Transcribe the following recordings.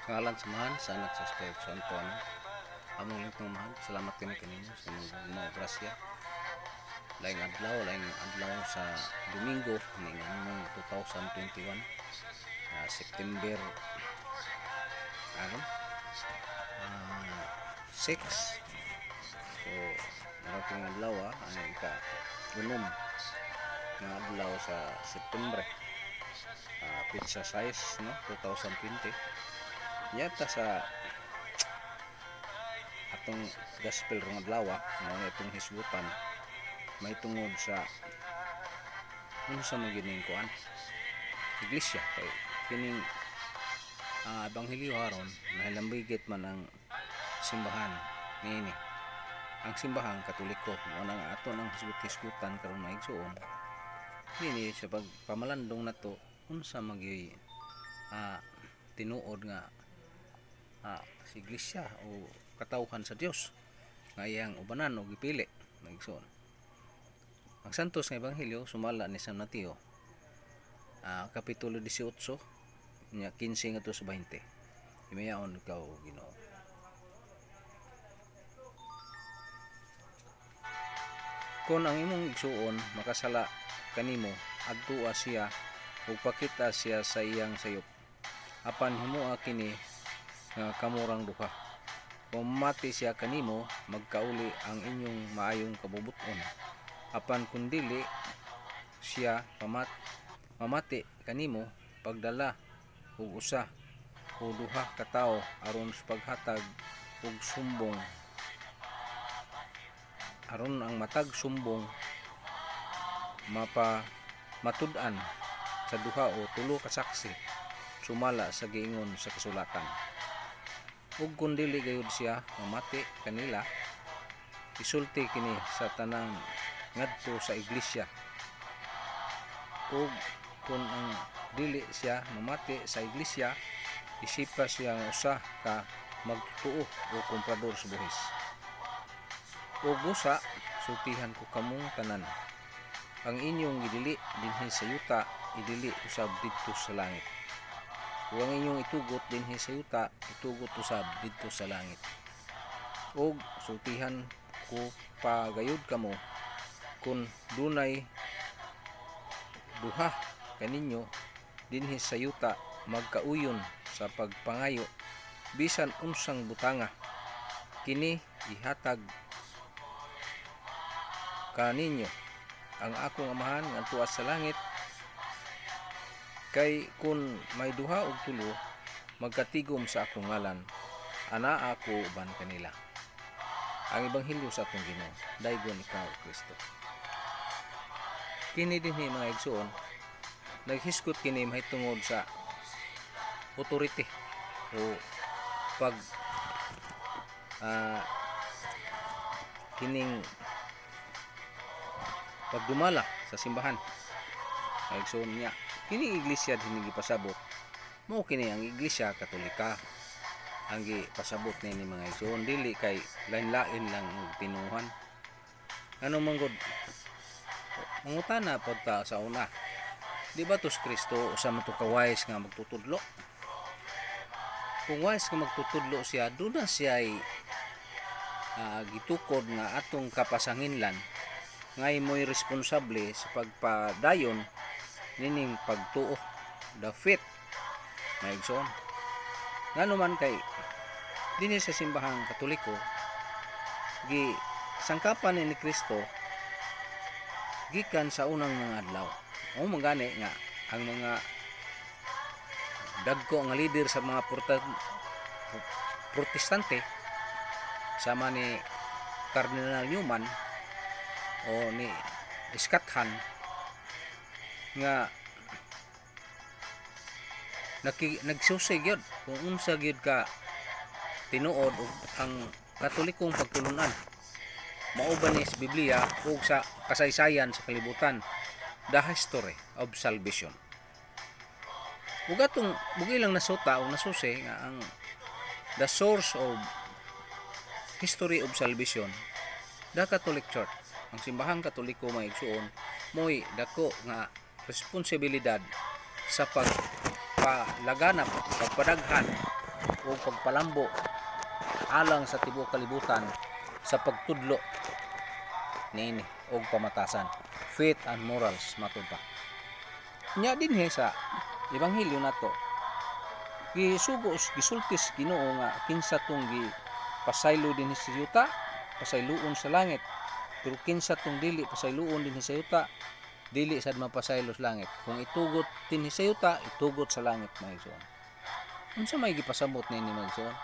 Ngalan samahan sa anak sa Espiritu Santo. Among lingkong mahal, salamat kami kanino sa mga grasya. Laing adlaw sa Domingo ning anong 2021 September 6. So marating adlaw ano ka unom nga adlaw sa September, pizza size no 2020 yata sa atong gospel rong adlaw mao itong hisgutan may tungod sa unsa magining kuan iglesia kay kining ebanghelyo haron nahilambigit man ang simbahan niini. Ang simbahan katoliko mao nang ato nang hisgutan karon maigsuon niini sa pagpamalandong nato unsa magi tinuod nga sa iglesia o katawhan sa Dios nga iyang ubanan o gipili maigsoon. Ang santos nga ebanghelyo sumala ni San Mateo kapitulo 18 nya 15 ngadto sa 20. Himayaon ikaw Ginoo. Kung ang imong igsuon makasala kanimo adtua siya ug pakita siya sa iyang sayop apan himuha kini nga kamurang duha. Kung mati siya kanimo magkauli ang inyong maayong kabubuton apan kun dili siya mamati kanimo pagdala og usa o duha ka tawo aron sa paghatag og sumbong aron ang matag sumbong matud-an sa duha o tulo ka saksi sumala sa giingon sa kasulatan. Ug kun dili gayud siya mamati kanila isulti kini sa tanang ngadto sa iglesia. Ug kun ang dili siya mamati sa iglesia isipa siya nga usa ka magtuo o komprador sa buhis. Ug busa sultihan ko kamong tanan ang inyong gidili dinhi sa yuta idili usab didto sa langit. Ug ang inyong itugot dinhi sa yuta itugot usab didto sa langit. Ug sultihan ko pagayud kamo kun dunay duha kaninyo dinhi sa yuta magkauyon sa pagpangayo bisan unsang butanga kini ihatag kaninyo ang akong amahan nga tuwa sa langit. Kay kun may duha og tulo magkatigom sa akong ngalan ana ako uban kanila. Ang ebanghelyo sa atong Ginoo daygon ikaw Kristo. Kini dinhi mga igsoon naghisgot kini mahitungod sa authority o pag kining pagdumala sa simbahan. Mga igsoon niya kini iglesia dinhi gipasabot mao kini ang iglesia katolika ang gipasabot ni mga igsoon dili kay lain-lain lang og tinuhan. Ano man gud mangutana pod ta sa una, di ba tos Kristo usa man to ka wise nga magtutudlo? Kung wise nga magtutudlo siya duna siya ay gitukod nga atong kapasanginlan nga imoy responsable sa pagpadayon nining pagtuo the faith na igsoon. Ngano man kay dinhi sa simbahang katoliko gi sangkapan ni Kristo gikan sa unang mga adlaw. O magani nga ang mga dagko nga leader sa mga protestante sama ni Cardinal Newman o ni Scott Hahn nga nagsusig yun kung unsa gyud ka tinuod ang katolikong pagtulunan mauban ni sa Biblia ug sa kasaysayan sa kalibutan, the history of salvation. Ug atong bugi lang nasuta o nasusi nga ang the source of history of salvation, the Catholic Church. Ang simbahang katoliko maigsuon mo'y dako nga responsibilidad sa pagpalaganap, pagpadaghan o pagpalambo alang sa tibuok kalibutan sa pagtudlo niini og pamatasan, faith and morals matud pa. Nya dinhi sa ebanghelyo nato gisugos gisultis Ginoo nga kinsa tong pasaylo dinhi sa yuta, pasayloon sa langit, pero kinsa tong dili pasayloon dinhi sa yuta, dili sad mapasaylo sa langit. Kung itugot dinhi sa yuta, itugot sa langit mga igsoon. Unsa may gipasabot nini mga igsoon?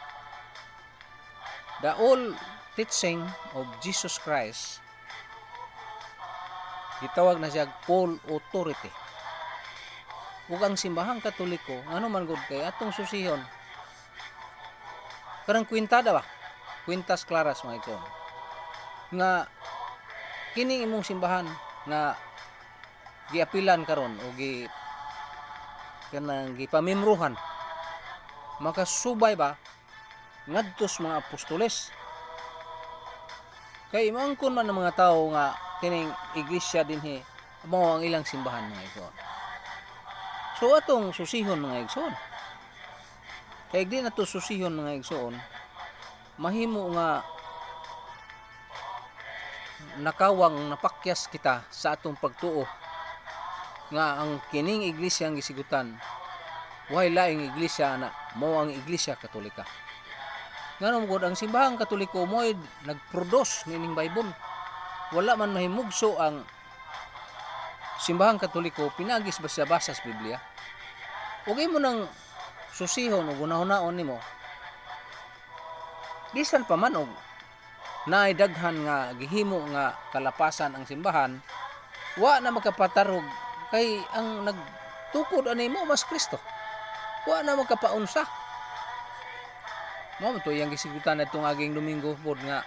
The all teaching of Jesus Christ gitawag na siya full authority. Ug ang simbahang Katoliko ngano man gud kay atong susihon karang kwintada ba, kwintas claras mga igsoon, nga kini imong simbahan nga giapilan karon o kanang gipamimruhan makasubay ba ngadtos mga apostoles. Kay mangkon man ang mga tao nga kining iglesia dinhi mao ang ilang simbahan mga igsoon. So atong susihon mga igsoon, kay di na to susihon mga igsoon, mahimo nga nakawang napakyas kita sa atong pagtuo nga ang kining iglesia ang gisigutan way laing iglesia na mao ang iglesia Katolika. Ngano gud ang simbahang Katoliko mo nagproduce nining Bible. Wala man mahimugso ang simbahang Katoliko pinagis basa-basa sa Biblia. Ug imo nang susihon ug unahon-naon nimo, bisan pa man og naay daghan nga gihimo nga kalapasan ang simbahan, wa na makapatarog kay ang nagtukod ani mo mas Kristo. Wa na makapaunsa. Mao to yang gisigutan natong aging Domingo pod nga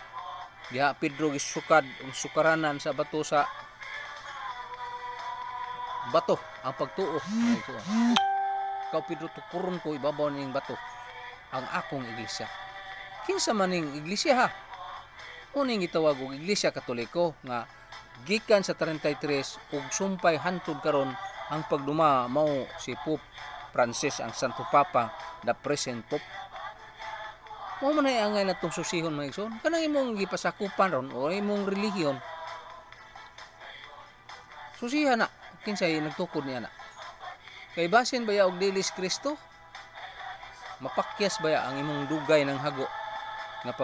diha Pedro gisukad ang sukaranan sa bato ang pagtuo. Ikaw Pedro tukuron ko ibabaw ning bato ang akong iglesia. Kinsa man ning iglesia ha? Uning gitawag og Iglesia Katoliko nga gikan sa 33 ug sumpay hantud karon ang pagduma mao si Pope Francis ang Santo Papa, the present Pope. Mao man ay angay natong susihon mga igsoon, kanang imong gipasakupan ron o imong relihiyon. Susihan na kinsay nagtukod niya na. Kay basin baya og dili si Kristo? Mapakyas baya ang imong dugay ng hago nga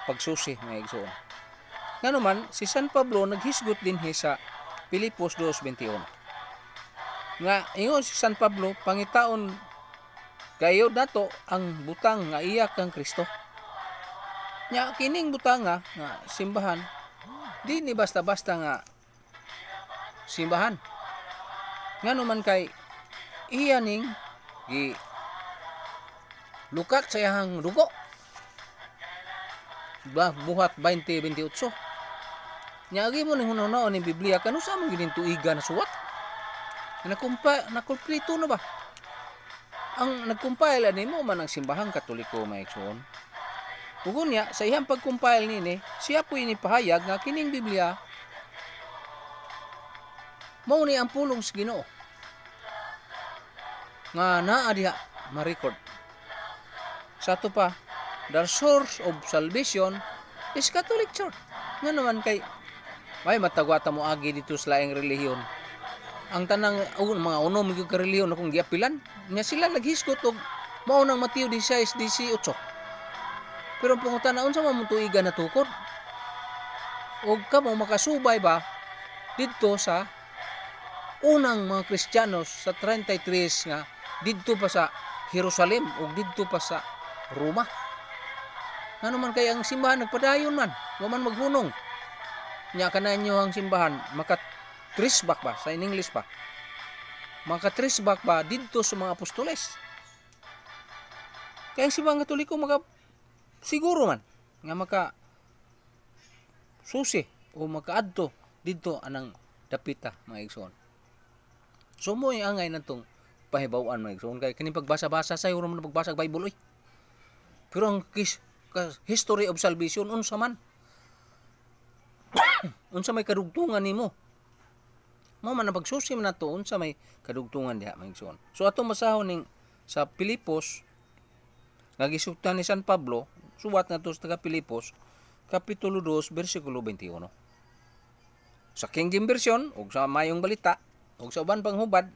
pagsusi mga igsoon. Ngano man si San Pablo naghisgot dinhi sa Pilipos 2:21. Nga ingon si San Pablo pangitaon kayo dato ang butang nga iya kang Kristo. Nya kining butang nga simbahan di ni basta-basta nga simbahan. Ngano man kay iya ning gi lukat sa iyang dugo. Buhat 20:28. Nya agi mo ning hunaw-hunaw ni Biblia kanu sa man gid tuiga na suwat. Nakumpleto na ba? Ang nag-compile ani mo man ang simbahang Katoliko mga igsoon. Ug unya sa iyang pag-compile nini, siya po inipahayag nga kining Biblia mao ni ang pulong sa Ginoo. Nga naa diha ma-record. Sa ato pa, the source of salvation is Catholic Church. Nga naman kay may matagwata mo agi dito sa laing relihiyon. Ang tanang mga unom yung kareliyon akong giapilan, niya sila naghisgot og maunang Mateo 16:18. Pero ang pangutan na unsa man mo tuiga na tukod? Og kamo makasubay ba didto sa unang mga Kristiyanos sa 33 nga didto pa sa Jerusalem ug didto pa sa Roma. Ano man kay ang simbahan nagpadayon man, wa man maghunong. Nya kananyo ang simbahan trace back ba sa English pa, maka-trace back ba dito sa mga apostoles. Kaya si mga Katoliko siguro man nga maka susi o makaadto dito anang dapita mga igsoon. So mo ang angay natong pahibaw-an mga igsoon kay kini pagbasa-basa sa uro man pagbasa Bible oy. Pero ang history of salvation unsa man unsa may kadugtungan nimo? Mao man ang pagsusi man nato unsa may kadugtungan diha mga igsoon. So ato masahon ning sa Pilipos nga gisugtan ni San Pablo, suwat na to sa taga Pilipos, Kapitulo 2, versikulo 21. Sa King James Version, o sa mayong balita, o sa uban pang hubad,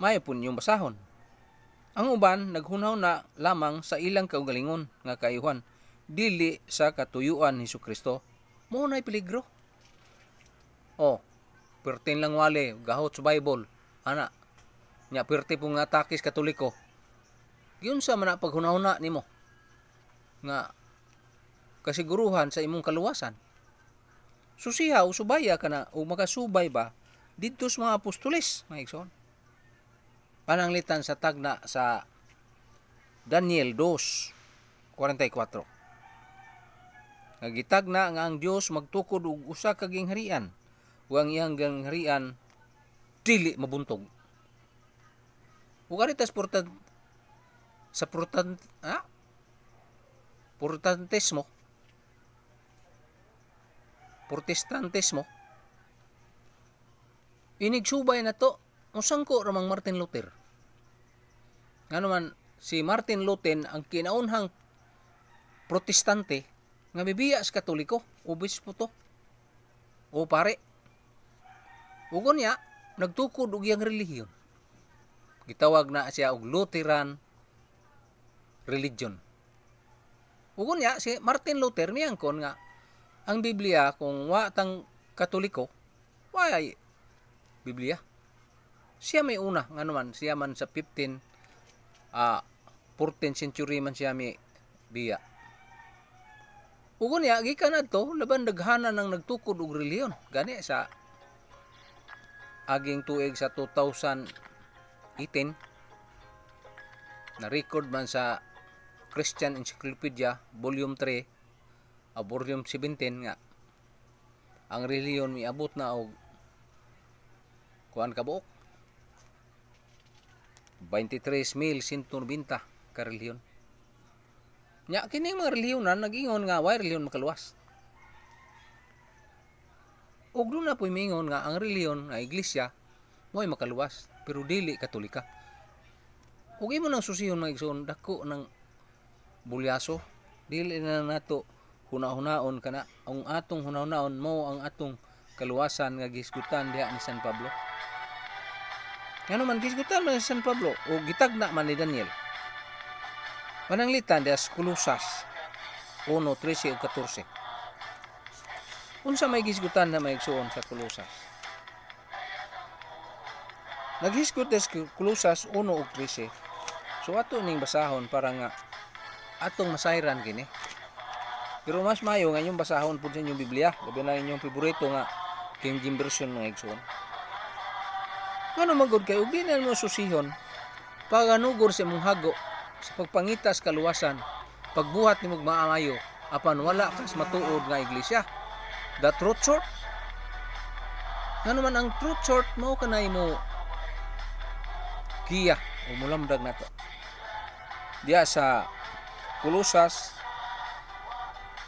mayo po ninyong basahon. Ang uban, naghunaw na lamang sa ilang kaugalingon nga kaayuhan, dili sa katuyuan ni Jesucristo, mo na'y peligro. Pertin lang wali, gahot sa Bible, ana, nya perti pong atakis Katoliko. Yun sa man paghunahuna nimo nga kasiguruhan sa imong kaluwasan. Susiha o subaya ka na o makasubay ba dito sa mga apostoles, mga igsoon. Pananglitan sa tagna sa Daniel 2:44. Nagitagna nga ang Dios magtukod og usa ka gingharian, ug ang iyang gingharian dili mabuntog. Ug aritas sa Protestantismo, inigsubay na to, usangko ramang Martin Luther. Nga naman, si Martin Luther ang kinaunhang protestante nga bibiya sa Katoliko, obispo to, o pare. Ugon niya, nagtukod og iyang relihiyon. Gitawag na siya og Lutheran religion. Ugon niya, si Martin Luther miyangkon nga, ang Biblia, kung watang Katoliko, why Biblia? Siya may una, nga naman, siya man sa 14th century man siya may biya. Ugon niya, gikan na to, laban daghana ng nagtukod og reliyon. Gani sa aging tuig sa 2018, na-record man sa Christian Encyclopedia, Volume 3, Volume 17 nga, ang reliyon miabot na og kuan kabuok 23,190 ka reliyon. Nya kining mga reliyonan nag-ingon nga way reliyon makaluwas. Ug doon na po'y mingon nga ang reliyon nga iglesia mo'y makaluwas, pero dili Katolika. Ug imo nang susihon mga igsoon, dako ng bulyaso, dili na nato hunahon kana ang atong hunahon mo ang atong kaluwasan nga gisgutan diha ni San Pablo. Ngano man gisgutan man ni San Pablo o gitagna man ni Daniel. Pananglitan diha sa Kolosas 1:13 ug 14. Unsa may gisgutan na may igsuon sa Kolosas? Naghisgot sa Kolosas 1 ug 13. So ato ning basahon para nga atong masayran kini. Pero mas mayo nga inyong basahon po sa inyong Biblia. Labi na inyong favorito nga King James Version ng igsoon. Ano magod kayo? Di na mo susihon. Paganugor sa imong hago sa pagpangitas kaluwasan, pagbuhat ni mong maamayo, apan wala kas matuod nga iglesia. The truth short. Ano man ang truth short, mao kanay mo giya o mulamdag na to. Diya sa Kolosas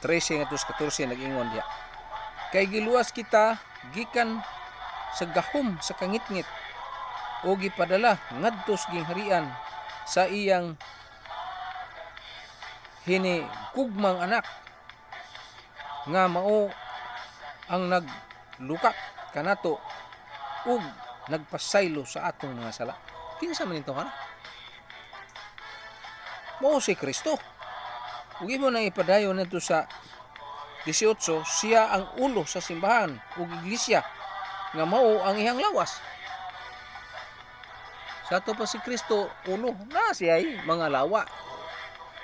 13:14 nag-ingon diya. Kay giluwas kita gikan sa gahom sa kangitngit o gipadala ngadto sa gingharian sa iyang hinigugmang anak nga mao ang naglukat kanato ug nagpasaylo sa atong mga sala. Kinsa man ito kana? Mao si Kristo. Ug imo nang ipadayon nito sa 18, siya ang ulo sa simbahan ug iglesia nga mao ang iyang lawas. Sa ato pa si Kristo ulo, na siya ay mga lawa.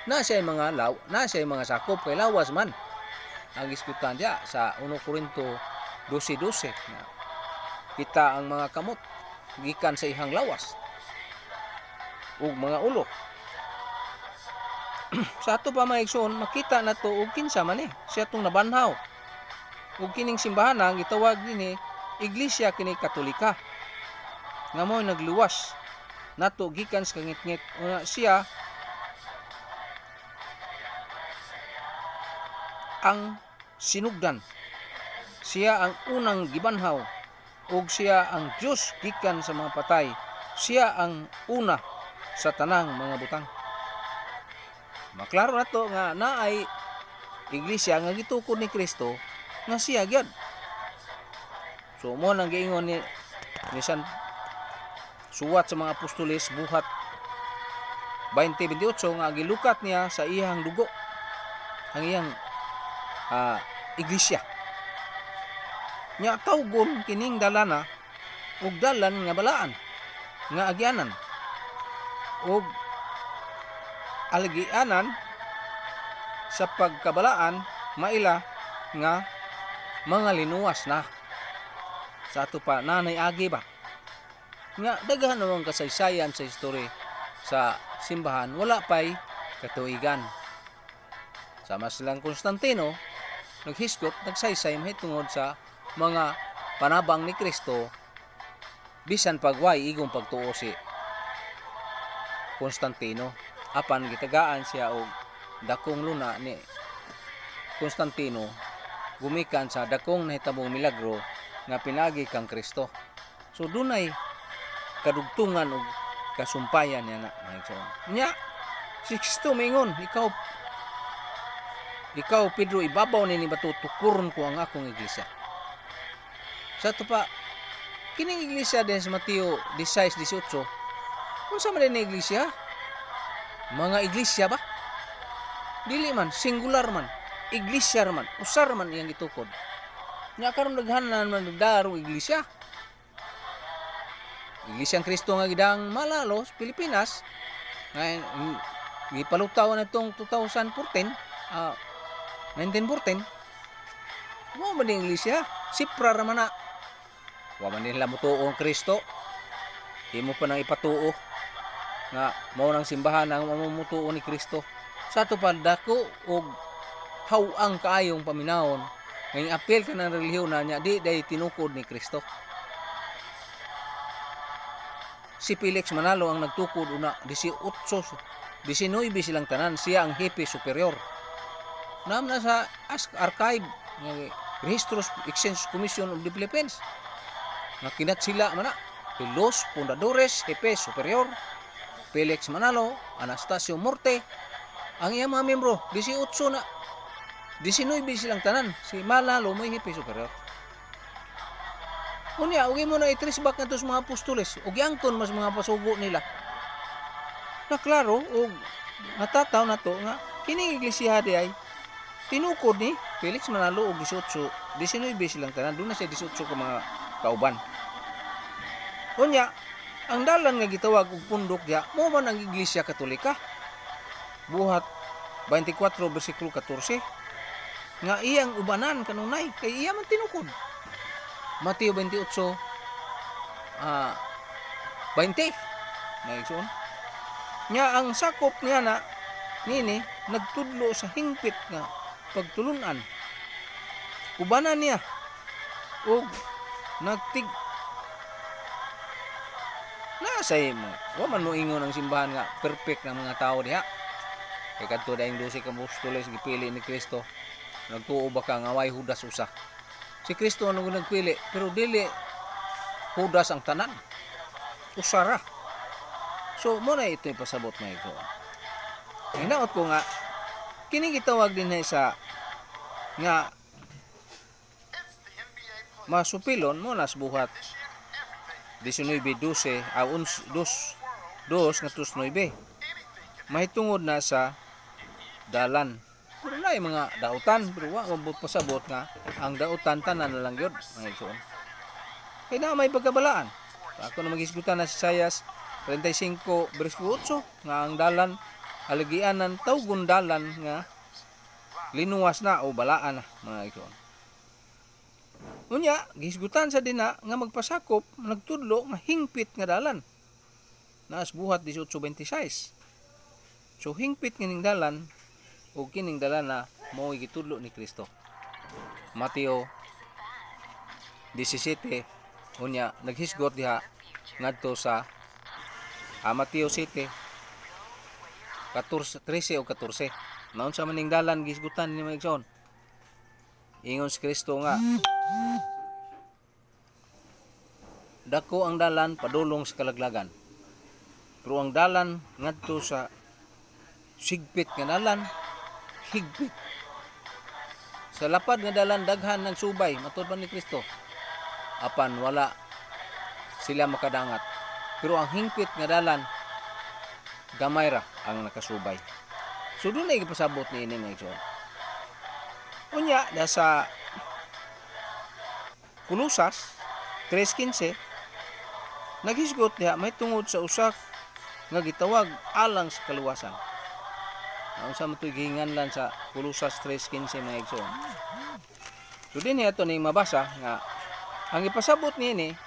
Na siya ay mga sakop kay lawas man. Ang iskutan diya sa 1 Korinto 12:12 na kita ang mga kamot gikan sa ihang lawas ug mga ulo. Sa ato pa mga igsoon, makita na to og kinsa man siya tong nabanhaw. Ug kining simbahan ang gitawag dinhi Iglesia kini Katolika. Nga mo nagluwas nato gikan sa kangitngit. Una siya ang sinugdan. Siya ang unang gibanhaw ug siya ang Dios gikan sa mga patay. Siya ang una sa tanang mga butang. Maklaro na to nga naay iglesia nga gitukod ni Kristo nga siya gyud. So mo nang giingon ni San suwat sa mga apostoles buhat 20:28 nga gilukat niya sa iyang dugo ang iyang iglesia. Nya tawgon kining dalana ug dalan nga balaan nga agyanan ug algianan sa pagkabalaan maila nga mga linuwas na sa ato pa nanay agi ba nga daghan namang kasaysayan sa history sa simbahan wala pay katuigan. Sama silang Constantino naghisgot nagsaysay mahitungod sa mga panabang ni Kristo bisan pagway igong pagtuo si Constantino apan gitagaan siya og dakong luna ni Constantino gumikan sa dakong nahitabong milagro nga pinagi kang Kristo. So dunay kadugtungan og kasumpayan niya na nya si Kristo mingon ikaw Pedro ibabaw ni bato tukuron ko ang akong iglesia. Sa to pa kining iglesia din sa Mateo 16:18 unsa man din iglesia? Mga iglesia ba? Dili man singular man iglesia man usar man iyang gitukod. Nya karon daghanan man nagdarong iglesia. Iglesia ng Kristo nga gidang Malalos, Pilipinas. Ngayon, gipalutaw na itong 1914. Wa man din iglesia, sipra ra man na. Wa man nila mutuo ang Kristo. Imo pa nang ipatuo nga mao nang simbahan ang mamumutuo ni Kristo. Sa ato pa dako og hawang kaayong paminawon. Ngayong apel ka ng relihiyon na niya di day tinukod ni Kristo. Si Felix Manalo ang nagtukod una 19 silang tanan, siya ang hepe superior. Nam na sa archive ng Registros Exchange Commission of the Philippines. Nakinat sila mana los fundadores hepe superior Felix Manalo, Anastasio Morte, ang iyang mga membro 18 na 19 silang tanan, si Manalo may hepe superior. Unya, ugi mo na i-trace back na ito sa mga apostoles. O giangkon mas mga pasugo nila. Na klaro, o natataw na to nga, kining iglesia di ay tinukod ni Felix Manalo o 19 silang tanan. Doon na siya 18 ka mga kauban. Unya, ang dalan nga gitawag og pundok diya, mo man ang iglesia katolika. Buhat 24 versikulo 14. Nga iyang ubanan kanunay, kay iya man tinukod. Mateo 28 20 naigsoon nya ang sakop niya na nini nagtudlo sa hingpit nga pagtulunan ubanan niya ug nagtig nasay mo wa man mo ingon ang simbahan nga perfect ng mga tao diha kay kadto daing 12 ka apostoles gipili ni Kristo nagtuo ba ka nga way Judas usa. Si Kristo ano nagpili, pero dili Judas ang tanan. Usara. So, muna ito yung pasabot na ito. Hinaot ko nga, kining gitawag din sa nga masupilon mo nas buhat 19:12 nga 9 mahitungod na sa dalan. Pero na yung mga dautan, pero wa mabot pasabot nga ang dautan tanan na lang yun mga igsoon. Kaya na may pagkabalaan. Ako na maghisgutan na sa Isaias 35:8 nga ang dalan alagianan tawgon dalan nga linuwas na o balaan na mga igsoon. Unya, gisgutan sa dina nga magpasakop nagtudlo nga hingpit nga dalan. Naas buhat 18:26. So hingpit nga ning dalan o kining dalan na mao gitudlo ni Kristo. Mateo 17 unya naghisgot diha ngadto sa Mateo 7 13 o 14. Naon sa maning dalan gisgutan ni Maigsoon. Ingon si Kristo nga dako ang dalan padulong sa kalaglagan. Pero ang dalan ngadto sa sigpit nga dalan, higpit. Sa lapad nga dalan daghan ng subay matud pa ni Kristo. Apan wala sila makadangat. Pero ang hingpit nga dalan gamay ra ang nakasubay. So doon ay gipasabot ni ini mga igsoon. Unya da sa Kulusas 3:15 naghisgot diha may tungod sa usak nga gitawag alang sa kaluwasan. Ang sa matoy gihinganlan sa Kulusas 3:15 mga igsoon. So dinhi ato ning mabasa nga ang ipasabot niini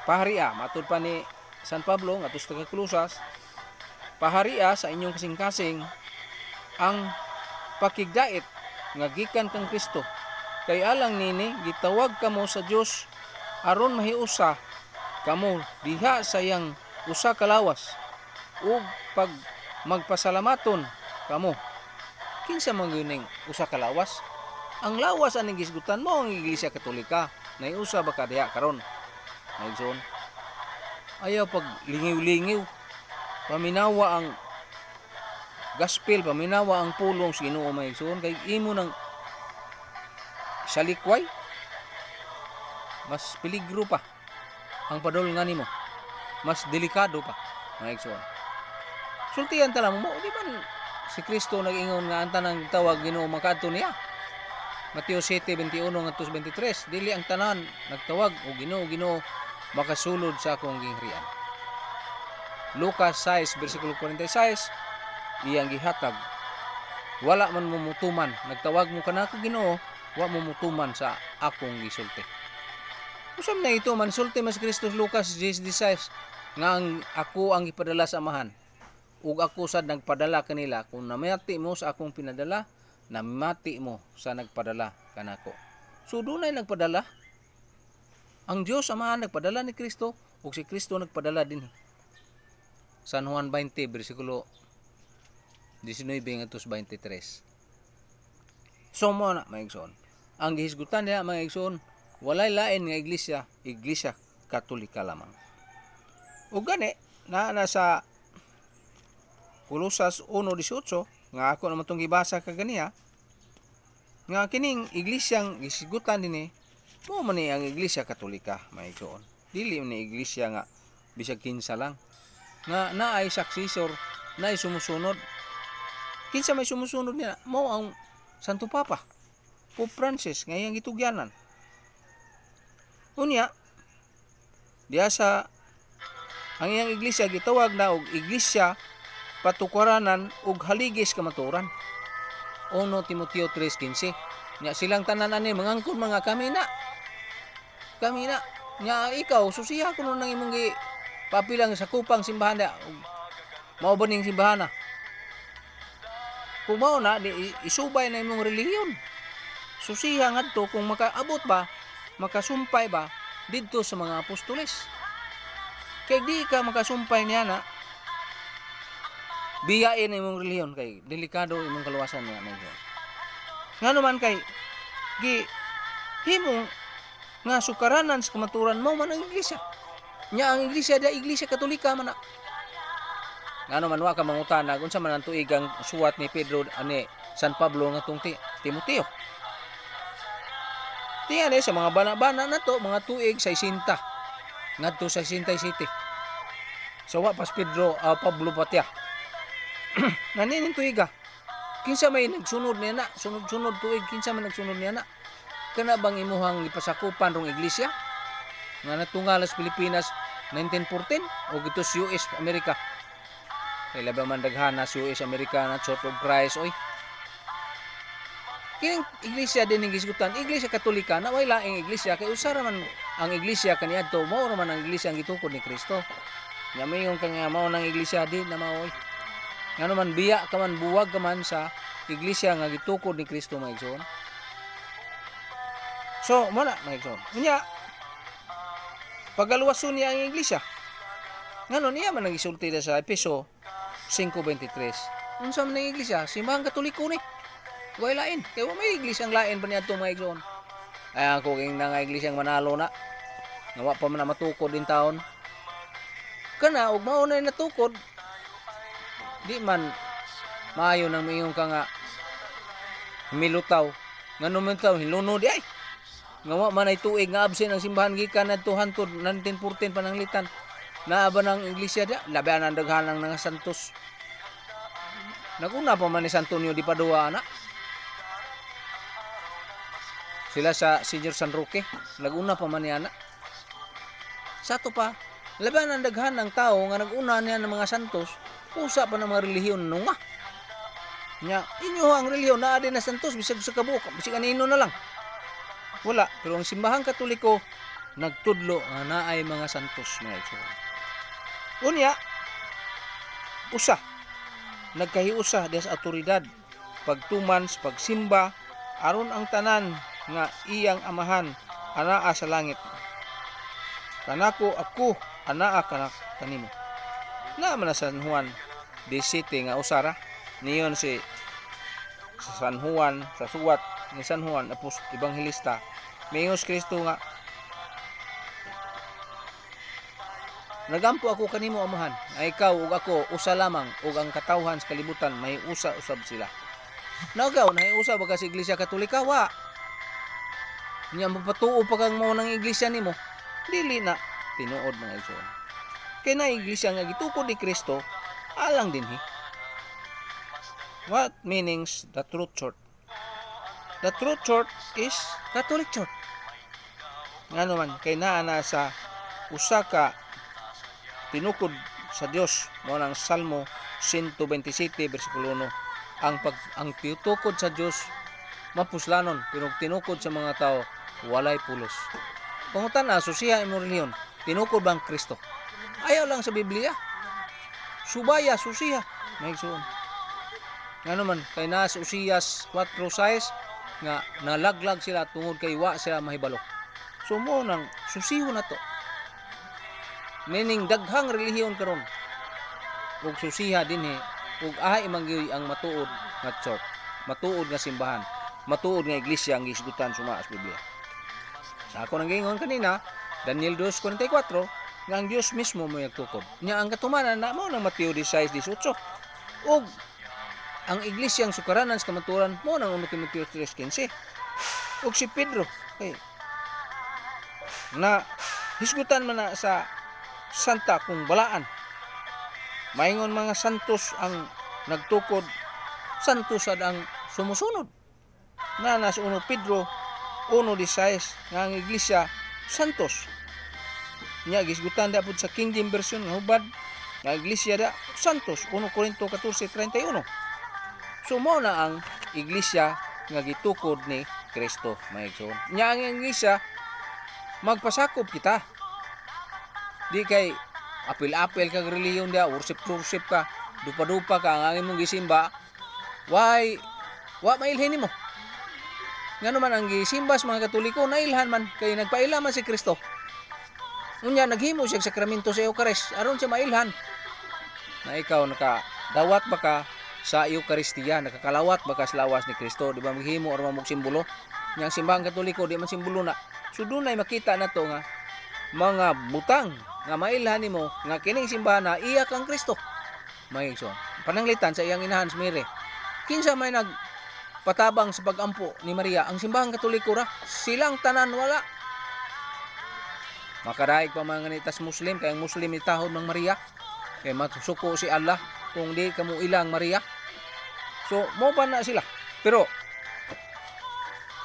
paharia matud pa ni San Pablo ngadto sa Kulusas, paharia sa inyong kasing-kasing ang pakigdait nga gikan kang Kristo. Kay alang nini gitawag kamo sa Dios aron mahiusa kamo diha sa yang usa ka lawas ug pag magpasalamaton kamo. Kinsa man gyud usa ka lawas? Ang lawas aning gisgutan mo ang Iglesia Katolika. Naiusa ba ka diha karon? Maigsoon. Ayaw pag lingiw-lingiw. Paminawa ang gospel, paminawa ang pulong sa Ginoo maigsoon kay imo nang salikway. Mas peligro pa ang padulngan nimo. Mas delikado pa maigsoon. Sultihan tala mo, di ba si Kristo nag-ingon nga ang tanang tawag Ginoo makadto niya? Mateo 7:21-23 dili ang tanan nagtawag o Ginoo makasulod sa akong gingharian. Lucas 6:46 iyang gihatag wala man mumutuman nagtawag mo kanako Ginoo wa mumutuman sa akong gisulti. Usam na ito man sulti mas Kristo Lucas 10:16 nga ako ang ipadala sa amahan ug ako sad nagpadala kanila kung namati mo sa akong pinadala namati mo sa nagpadala kanako. So dunay nagpadala. Ang Dios Amahan nagpadala ni Kristo ug si Kristo nagpadala din. San Juan 20 bersikulo 19-23. So mo na mga igsoon. Ang gihisgutan niya mga igsoon, walay lain nga iglesia Katolika lamang. Ug gani na sa Kulusas 1:18 nga ako naman itong gibasa kaganiya nga kining iglesyang gisigutan din mo man ang Iglesia Katolika may igsoon. Dili man iglesia nga bisag kinsa lang nga naay successor naay sumusunod. Kinsa may sumusunod niya mo ang Santo Papa Pope Francis nga iyang gitugyanan. Unya diya sa ang iyang iglesia gitawag na og iglesia patukaranan ug haligis kamaturan. 1 Timoteo 3:15. Nya silang tanan ani mangangkon mga kami na. Nya ikaw susiha kuno nang imong gi papilang sa kupang simbahan da. Mao ba ning simbahan na? Kung mao na di isubay na imong relihiyon. Susiha ngadto kung makaabot ba, makasumpay ba didto sa mga apostoles. Kay di ka makasumpay niya na biyain imong relihiyon kay delikado imong kaluwasan niya medyo. Ngano man kay himo nga sukaranan sa kamaturan mo man ang iglesia. Nya ang iglesia da Iglesia Katolika man na. Ngano man wa ka mangutana unsa man ang tuigang suwat ni Pedro ani San Pablo nga tong Timoteo. Tingala sa mga bana-bana na to mga tuig 60 ngadto sa 67. So wa pas Pedro Pablo patya. Nanin tuiga. Kinsa may nagsunod niya na, sunod-sunod tuig kinsa man nagsunod niya na. Kana bang imuhang ipasakupan rong iglesia? Nga natungal sa Pilipinas 1914 o gito sa US Amerika. Kay labi man daghana sa US Amerika na Church of Christ oy. Kining iglesia din ning gisgutan, Iglesia Katolika na way laing iglesia kay usara man ang iglesia kaniadto mao man ang iglesia ang gitukod ni Kristo. Nya mayon kang mao nang iglesia din na mao oy. Ngano man biya ka man buwag ka man sa iglesia nga gitukod ni Kristo maigsoon. So, mo na maigsoon. Unya pagaluwason niya ang iglesia. Ngano niya man nagisulti sa Efeso 5:23. Unsa man ang iglesia? Simbahan Katoliko ni. Way lain. Kay wa may iglesia ang lain pa niadto maigsoon. Ay ako king nga iglesia manalo na. Nga wa pa man matukod din taon. kana ug mao na natukod di man maayo nang miingon ka nga milutaw ngano man taw hilunod ay nga wa man ay tuig nga absent ang simbahan gikan adto hantod 1914 pananglitan naa ba ng iglesia dia labi ang daghan ng mga santos naguna pa man ni Santo Antonio di Padua ana sila sa Senior San Roque naguna pa man niya ana sato pa laban ang daghan ng tao nga naguna niya ng mga santos usa pa ng mga relihiyon nunga nya inyo ang relihiyon naa din na santos bisag sa kabuok bisag kanino na lang wala pero ang simbahang Katoliko nagtudlo nga naay mga santos mga igsoon unya usa nagkahiusa des autoridad pagtuman sa pagsimba aron ang tanan nga iyang amahan anaa sa langit kanako ako anaa kanak kanimo na man San Juan 17 nga usara niyon si San Juan sa suwat ni San Juan Ebanghelista mayos Kristo nga nagampo ako kanimo amahan ay ikaw ug ako usa lamang ug ang katawhan sa kalibutan may usa usab sila nagaw na usa ba ka sa Iglesia Katolika wa nya mapatuo pa kang mao ng iglesia nimo dili na tinuod mga igsoon kay na iglesia nga gitukod ni Kristo alang dinhi what meanings the truth church is Catholic Church ngano man kay naa na sa usa ka tinukod sa Dios mo ng Salmo 127 bersikulo 1 ang tinutukod sa Dios mapuslanon pero tinukod sa mga tao walay pulos pangutan na susiha imong relihiyon tinukod bang Kristo ayaw lang sa Biblia subaya susiha maigsoon ngano man kay na sa Usiyas 4:6 nga nalaglag sila tungod kay wa sila mahibalo so mo nang susiho na to meaning daghang relihiyon karon ug susiha dinhi ug ahay mangyoy ang matuod nga church matuod nga simbahan matuod nga iglesia ang gisgutan suma sa Biblia sa ako nang gingon kanina Daniel 2:44 nga ang Dios mismo mo nagtukod nya ang katumanan na mo nang Mateo 16:18 ug ang iglesia ang sukaranan sa kamaturan mo nang 1 Timoteo 3:15 ug si Pedro na hisgutan man na sa santa kung balaan maingon mga santos ang nagtukod santos sad ang sumusunod na nasa 1 Pedro 1:16 nga ang iglesia santos nya gisgutan dapat sa King James version nga hubad nga iglesia da santos 1 Corinto 14:31 so mo na ang iglesia nga gitukod ni Kristo maigsoon nya ang iglesia magpasakop kita di kay apil-apil kag relihiyon dia worship ka dupa-dupa ka ang imong gisimba wa mailhin nimo ngano man ang gisimba sa mga Katoliko nailhan man kay nagpaila man si Kristo unya naghimo siya sakramento sa Eucharist aron siya mailhan na ikaw nakadawat ba ka sa Eucharistia nakakalawat ba ka sa lawas ni Kristo di ba maghimo or mamog simbolo nya simbahang Katoliko di man simbolo na so dunay makita nato nga mga butang nga mailhan nimo nga kining simbahan na iya kang Kristo maigsoon pananglitan sa iyang inahan Mary kinsa may nagpatabang sa pagampo ni Maria ang simbahang Katoliko ra silang tanan wala makadaig pa mga nganitas Muslim kay ang Muslim itahod ng Maria kay masuko si Allah kung di kamo ilang Maria so mo pa na sila pero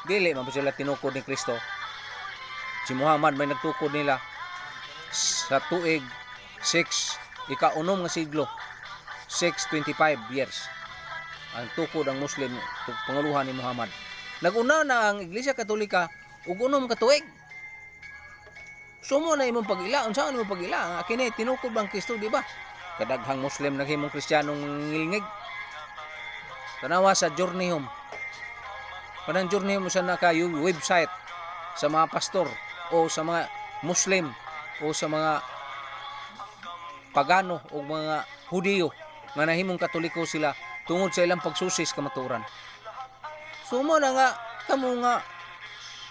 dili man sila tinukod ni Kristo si Muhammad may nagtukod nila sa tuig 6 ika-unom nga siglo 625 years ang tukod ang Muslim panguluhan ni Muhammad naguna na ang Iglesia Katolika ug unom ka tuig sumo na imong pag-ila unsa imong pag-ila kini tinukod bang Kristo di ba kadaghang Muslim naghimong Kristiyanong ngilngig tanawa sa Journeyhome kanang Journeyhome sa naka website sa mga pastor o sa mga Muslim o sa mga pagano o mga Hudiyo nga nahimong Katoliko sila tungod sa ilang pagsusis kamaturan sumo na nga kamo nga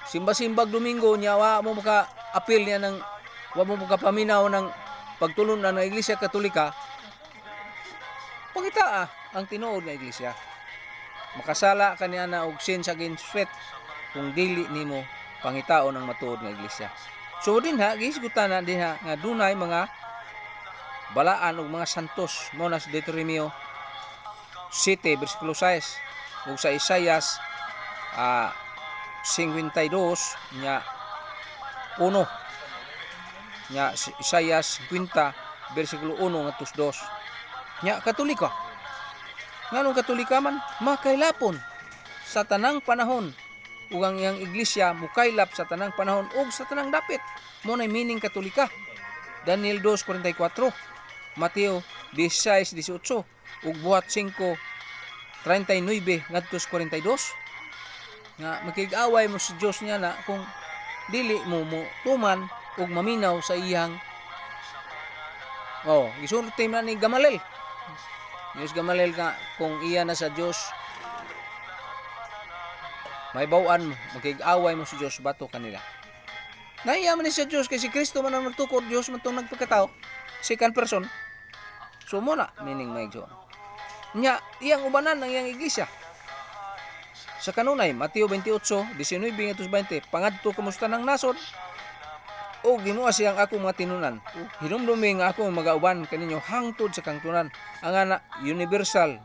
simba-simbag Domingo nya wa mo maka apil niya ng wa mo maka paminaw ng pagtulunan ng Iglesia Katolika, pangita ang tinuod nga iglesia. Makasala kaniya na og sins against faith kung dili nimo pangitaon ang matuod nga iglesia. So din ha, gihisgutan na din ha nga dunay mga balaan og mga santos mo na sa Deuteronomio 7 bersikulo 6 ug sa Isaias 52 nya 1 nya Isaias 50 bersikulo 1 ngadto 2 nya Katolika. Nganong Katolika man makailapon sa tanang panahon ug ang iyang iglesia mukaylap sa tanang panahon ug sa tanang dapit. Mo nay meaning Katolika. Daniel 2:44, Mateo 16:18 ug buhat 5:39 ngadto 42. Nga makig-away mo sa Dios niya na kung dili mo tuman ug maminaw sa iyang gisulti man ni Gamaliel. Yes, Gamaliel nga kung iya na sa Dios may bawaan mo, makig-away mo sa Dios bato kanila. Naiya man ni sa Dios kay si Kristo man ang nagtukod, Dios man tong nagpagkatao, second person. So mo na meaning may Dios. Nya iyang ubanan ng iyang iglesia. Sa kanunay Mateo 28:19-20 pangadto kumusta ng nasod o ginuwa siyang ako mga tinunan. Hinumdumi nga ako magauban kaninyo hangtod sa kangtunan. Ang ana universal.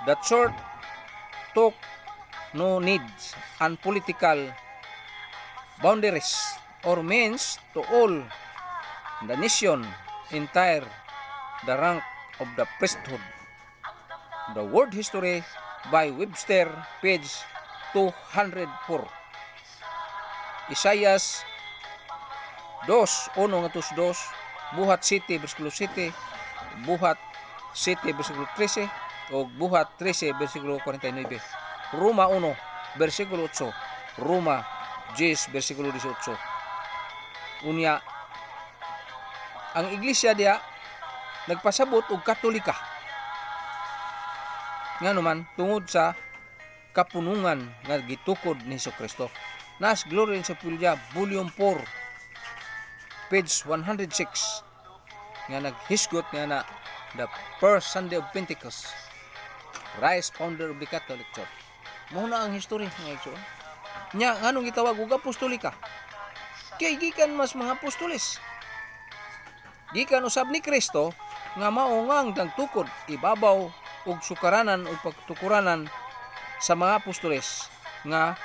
That short talk no needs and political boundaries or means to all the nation entire the rank of the priesthood. The word history by Webster, page 204. Isaias 2:1-2, buhat 7 bersikulo 7, buhat 7 bersikulo 13 o buhat 13 bersikulo 49. Roma 1 bersikulo 8, Roma 10 bersikulo 18. Unya ang iglesia dia nagpasabot og Katolika. Ngano man tungod sa kapunungan nga gitukod ni Jesucristo. Nas Gloria in Sepultura volume 4 page 106 nga naghisgot nga na the first Sunday of Pentecost, Christ founder of the Catholic Church. Muna ang history nga igsoon. Nya nganong gitawag og apostolika? Kay gikan mas mga apostoles. Gikan usab ni Kristo nga mao nga ang nagtukod ibabaw ug sukaranan ug pagtukuranan sa mga apostoles nga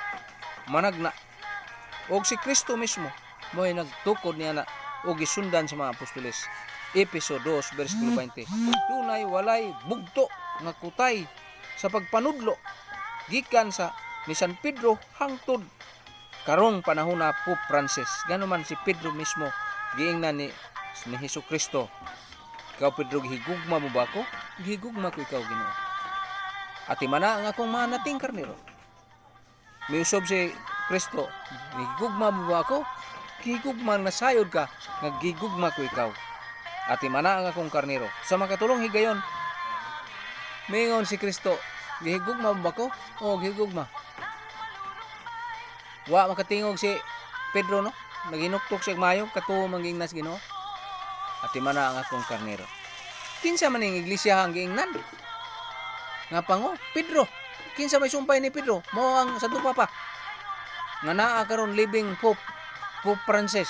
managna. Og si Kristo mismo mo'y nagtukod niya na o gisundan sa mga apostoles. Episo 2 bersikulo 20. Dunay walay bugto nga kutay sa pagpanudlo gikan sa ni San Pedro hangtod karong panahon na Pope Francis. Gano man si Pedro mismo giingnan ni Jesucristo. Ikaw Pedro, gihigugma mo ba ako? Gihigugma ko ikaw, Ginoo. Ati mana ang akong mga nating karnero. Miusob si Kristo, gihigugma mo ba ako? Gihigugma na sayod ka, nagigugma ko ikaw. Ati mana ang akong karnero. Sa makatulong higayon, mingon si Kristo, gihigugma mo ba ako? O, gihigugma. Wa makatingog si Pedro, no? Naginuktok siya mayo, katuo mangging nas Ginoo. Ati mana ang akong karnero. Kinsa man ang iglesia ang giingnan? Nga pango, Pedro. Kinsa may sumpay ni Pedro? Mo ang Santo Papa. Nga naa karon living Pope, Pope Francis.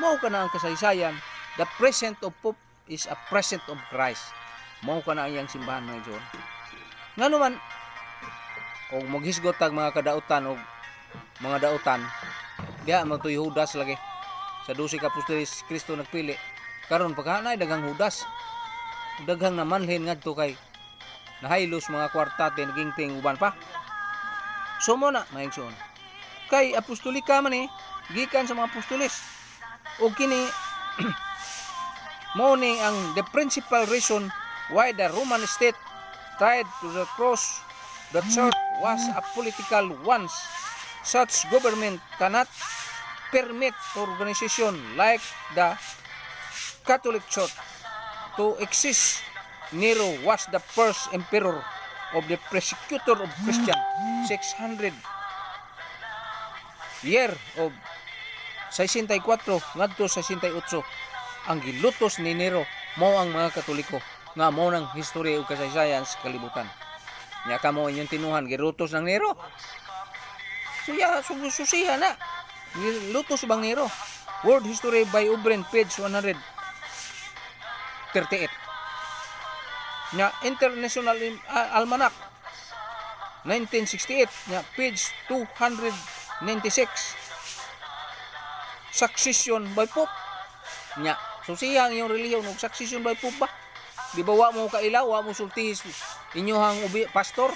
Mo ka na ang kasaysayan. The present of Pope is a present of Christ. Mo ka na ang iyang simbahan mga John. Nga naman, o maghisgot tag mga kadautan o mga dautan, diya magtuy Judas lagi. Sa 12 ka apostoles Kristo nagpili. Karon pagkanay daghang Judas, daghang namanhin ngadto kay nahaylos mga kwarta ten naging uban pa. So mo na maigsoon. Kay apostolika man gikan sa mga apostoles. O kini mo ni ang the principal reason why the Roman state tried to the cross the church was a political one. Such government cannot permit organization like the Catholic Church to exist. Nero was the first emperor of the persecutor of Christian. 600 year of 64 ngadto 68. ang gilutos ni Nero mao ang mga Katoliko nga mao nang history ug kasaysayan sa kalibutan. Nya kamo inyong tinuhan gilutos ng Nero. Suya susiha na. Gilutos bang Nero? World History by Ubren page 138. Nya International Almanac 1968 nya page 296. Succession by Pope. Nya susiha ang iyong relihiyon ug succession by Pope ba? Di ba wa mo kailaw, wa mo sultihis inyohang pastor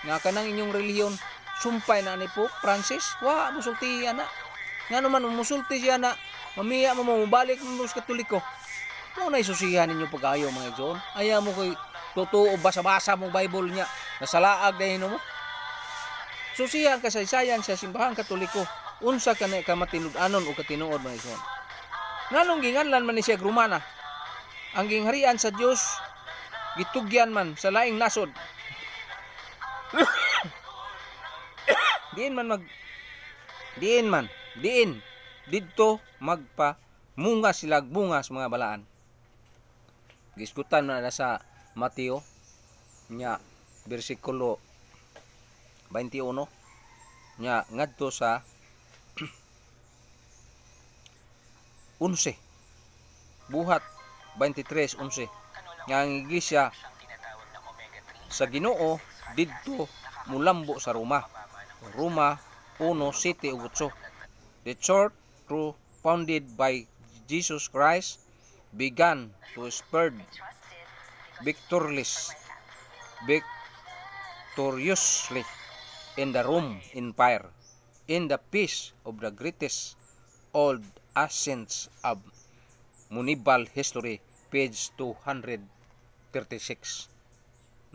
nga kanang inyong relihiyon sumpay na ni Pope Francis, wa mo sultihi ana. Nga naman musulti siya na mamiya mo balik mo sa Katoliko. Mo na isusihan ninyo pag-ayo mga igsoon. Aya mo koy totoo basa-basa mo Bible niya. Nasalaag dahin mo. Susihan kasaysayan sa simbahang Katoliko. Unsa ka na kamatinud-anon o katinuod mga igsoon. Nganong ginganlan man ni siya Romana. Ang gingharian sa Dios gitugyan man sa laing nasod. Diin didto magpa munga sila bunga sa mga balaan. Gisgutan na sa Mateo nya bersikulo 21 nya ngadto sa 11 buhat 23:11 nga ang iglesia sa Ginoo didto mulambo sa Roma 1:7-8. The church, founded by Jesus Christ, began to spread victoriously in the Rome Empire in the peace of the greatest old ancients of Munibal history, page 236.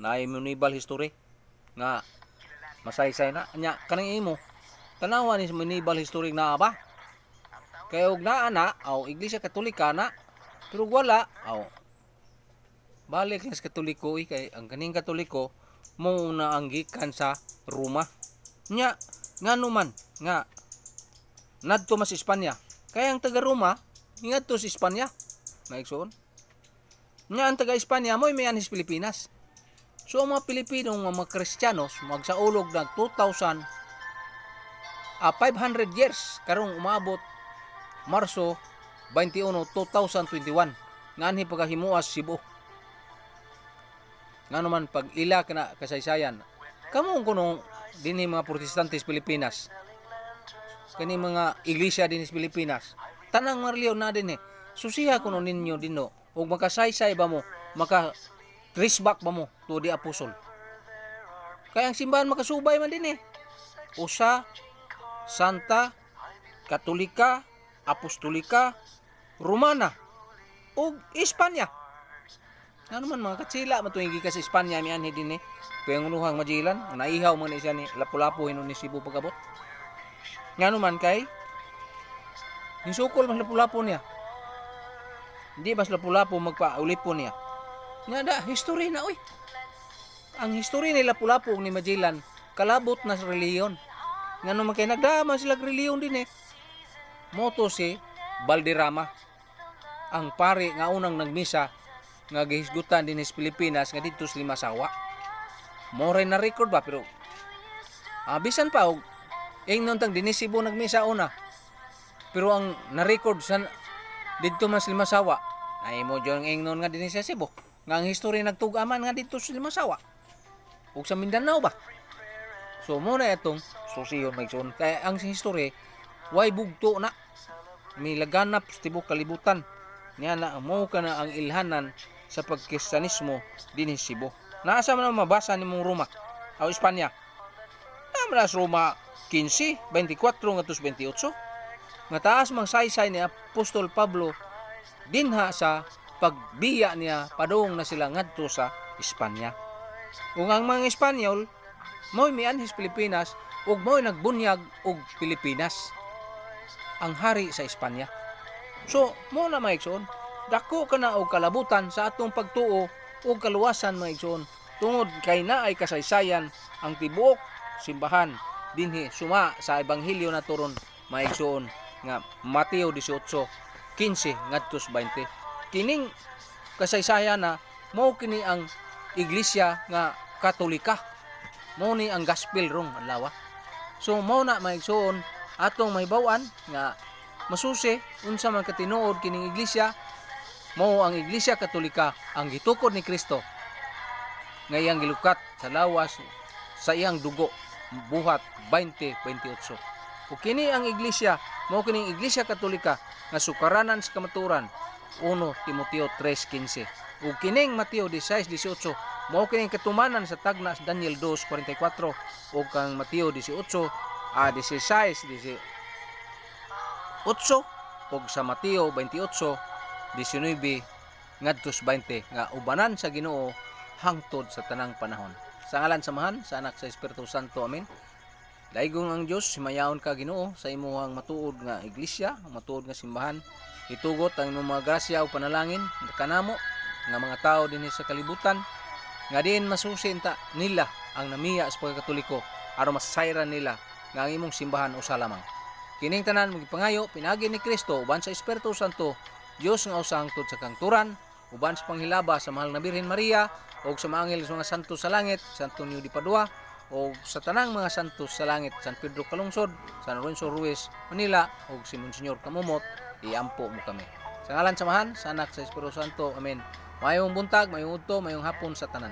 Naay Munibal history nga masaysay na nya kanang imo tanawa ni Munibal history na ba kay og naa na aw iglesia katolika na pero wala aw balik lang sa Katoliko kay ang kaning Katoliko mo na ang gikan sa Roma nya nganuman nga nadto mas Espanya kay ang taga Roma ngadto sa Espanya maigsoon nya ang taga Espanya moy may anis Pilipinas. So ang mga Pilipino mga Kristiyanos magsaulog ng 500 years karong umabot Marso 21, 2021 nganhi pagkahimuas Cebu. Nganuman pag ila kana kasaysayan kamo kuno dinhi mga Protestantes Pilipinas. Kani mga iglesia dinhi sa Pilipinas. Tanang mga relihiyon na dinhi. Susiha kuno ninyo dinno ug makasaysay ba mo maka trace back ba mo to the apostle. Kaya ang simbahan makasubay man din usa, Santa, Katolika, Apostolika, Romana, o Espanya. Ano man mga katsila matuwing ka sa Espanya miyan din Pangunuhang Magellan, naihaw man siya ni Lapu-Lapu hinon ni Cebu pagabot. Ngano man kay nisukol mas Lapu-Lapu niya. Hindi mas Lapu-Lapu magpaulipon niya. Nga da, history na oy. Ang history ni Lapu-Lapu ni Magellan kalabot na sa reliyon. Nga naman kay nagdama sila reliyon din Moto si Valderrama. Ang pare nga unang nagmisa nga gihisgutan din sa Pilipinas nga dito sa Limasawa. More na record ba pero bisan pa og ingnon tang dinhi Cebu nagmisa una. Pero ang na-record sa dito mas Limasawa ay mo jong ingnon nga dinhi sa Cebu. Nga ang history nagtugaman nga dito sa Limasawa ug sa Mindanao ba. So mo na itong susiyon magsun kaya ang history way bugto na milaganap sa tibok kalibutan niya na mo kana ang ilhanan sa pagkristanismo dinhi sa Cebu. Naasa man mabasa nimong Roma o Espanya. Namras Roma 15, 24 ngadto 28 nga taas mang saysay ni Apostol Pablo dinha sa pagbiya niya padung na sila ngadto sa Espanya. Ug ang mga Espanyol mo'y mianhis Pilipinas ug mo'y nagbunyag og Pilipinas ang hari sa Espanya. So mo na maigsoon dako kana og kalabutan sa atong pagtuo ug kaluwasan maigsoon tungod kay naay kasaysayan ang tibuok simbahan dinhi suma sa ebanghelyo na turon maigsoon nga Mateo 18 15 ngadto sa 20. Kining kasaysayan na mao kini ang iglesia nga Katolika. Mao ni ang gospel rong adlaw. So mao na maigsuon atong mahibaw-an nga masusi unsa man katinuod kining iglesia. Mao ang iglesia Katolika ang gitukod ni Kristo nga iyang gilukat sa lawas sa iyang dugo, buhat 20:28. O kini ang iglesia, mao kining iglesia Katolika nga sukaranan sa kamaturan 1 Timoteo 3:15. O kining Mateo 16:18 mao kining katumanan sa tagna sa Daniel 2:44 o kang Mateo 16:18 ug sa Mateo 28:19 ngadto sa 20 nga ubanan sa Ginoo hangtod sa tanang panahon. Sa ngalan samahan sa anak sa Espiritu Santo, amen. Daigong ang Dios, himayaon ka Ginoo sa imong matuod nga iglesia, matuod nga simbahan. Itugot ang imong mga grasya o panalangin kanamo nga mga tao dinhi sa kalibutan nga din masusi nila ang namiya sa pagkatoliko aron masayran nila nga ang imong simbahan usa lamang. Kining tanan magipangayo pinagi ni Kristo uban sa Espiritu Santo, Dios nga usa hangtod sa kangturan, uban sa panghilaba sa mahal na Birhen Maria o sa mga anghel sa mga santos sa langit, Santo Niño de Padua o sa tanang mga santos sa langit, San Pedro Calungsod, San Lorenzo Ruiz, Manila o si Monsignor Kamumot, iampo mo kami. Sa ngalan samahan sa anak sa Espiritu Santo, amen. Mayong buntag, mayong udto, mayong hapon sa tanan.